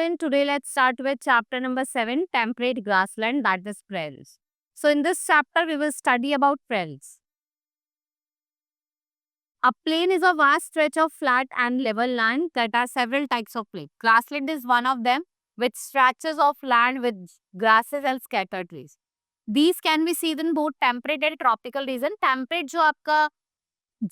student, today let's start with chapter number 7, temperate grassland, that is prairies. So in this chapter, we will study about prairies. A plain is a vast stretch of flat and level land that are several types of plain. Grassland is one of them, with stretches of land with grasses and scattered trees. These can be seen in both temperate and tropical region. Temperate जो आपका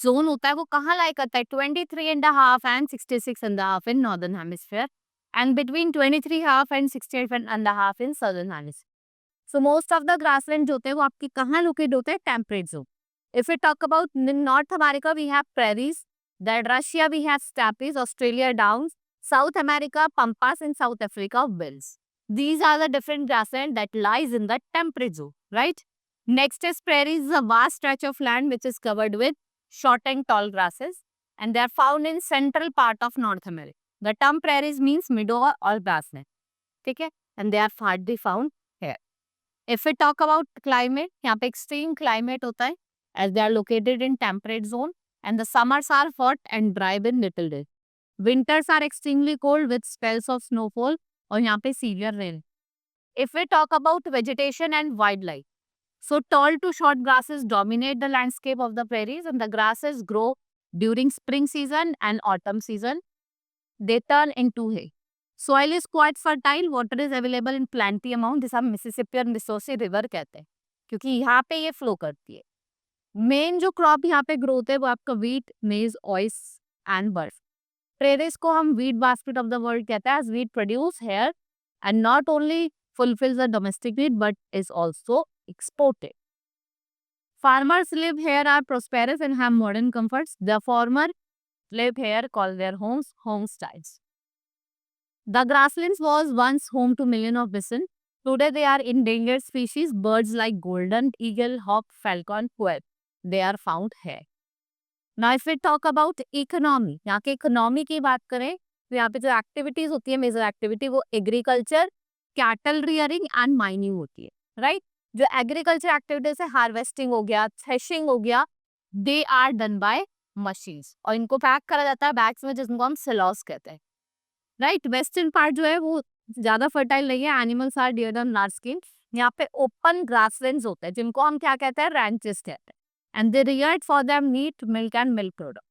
zone होता है वो कहाँ लाई करता है 23.5 and 66.5 in northern hemisphere and between 23.5 and 68.5 in southern hemisphere. So most of the grassland जो होते हैं वो आपकी कहाँ लोकेट होते हैं temperate zone. If we talk about North America, we have prairies. Then Russia, we have steppes. Australia, downs. South America, pampas. And South Africa, wilds. These are the different grassland that lies in the temperate zone, right? Next is prairies, a vast stretch of land which is covered with short and tall grasses, and they are found in central part of North America. The term prairies means meadow or grassland. Okay? And they are hardly found here. If we talk about climate, यहाँ पे extreme climate होता है, as they are located in temperate zone, and the summers are hot and dry with little rain. Winters are extremely cold with spells of snowfall और यहाँ पे severe rain. If we talk about vegetation and wildlife, so tall to short grasses dominate the landscape of the prairies, and the grasses grow during spring season and autumn season. They turn into hay. Soil is quite fertile. Water is available in plenty amount. जिसे हम Mississippi और Mississippi river कहते हैं क्योंकि यहाँ पे ये flow करती है. मेन जो क्रॉप यहाँ पे ग्रोथ है वो आपका वीट, मेज, ऑइस एंड बर्फ. प्रेरीज को हम wheat basket of the world कहते हैं, as wheat produce here and not only fulfills the domestic need but is also exported. Farmers live here are prosperous and have modern comforts. The former live here, call their homes homestyles. The grasslands was once home to millions of bison. Today they are endangered species. Birds like golden eagle, hawk, falcon, quail, they are found here. Now if we talk about economy, यहाँ के economy की बात करें तो यहाँ पे जो activities होती है, major activity वो agriculture, cattle rearing and mining होती है, right? जो agriculture activities है, harvesting हो गया, threshing हो गया, they are done by machines और इनको पैक करा जाता है बैग्स में जिनको हम silos कहते हैं, right? Western part जो है वो ज़्यादा fertile नहीं है, animals are deer and large scale. यहाँ पे open grasslands होते हैं जिनको हम क्या कहते हैं, ranches कहते हैं. And they reared for them meat, milk and milk product.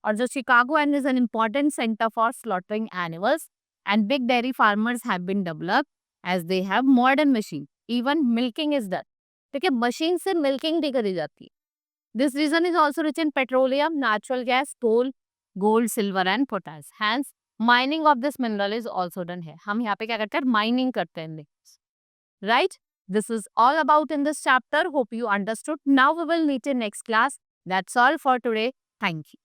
और जो Chicago and is an important center for slaughtering animals and big dairy farmers have been developed as they have modern machine. Even milking is done. ठीक है, machine से milking भी करी जाती है. This region is also rich in petroleum, natural gas, coal, gold, silver and potash. Hence, mining of this mineral is also done here. हम यहाँ पे क्या करते हैं, mining करते हैं, right? This is all about in this chapter. Hope you understood. Now we will meet in next class. That's all for today. Thank you.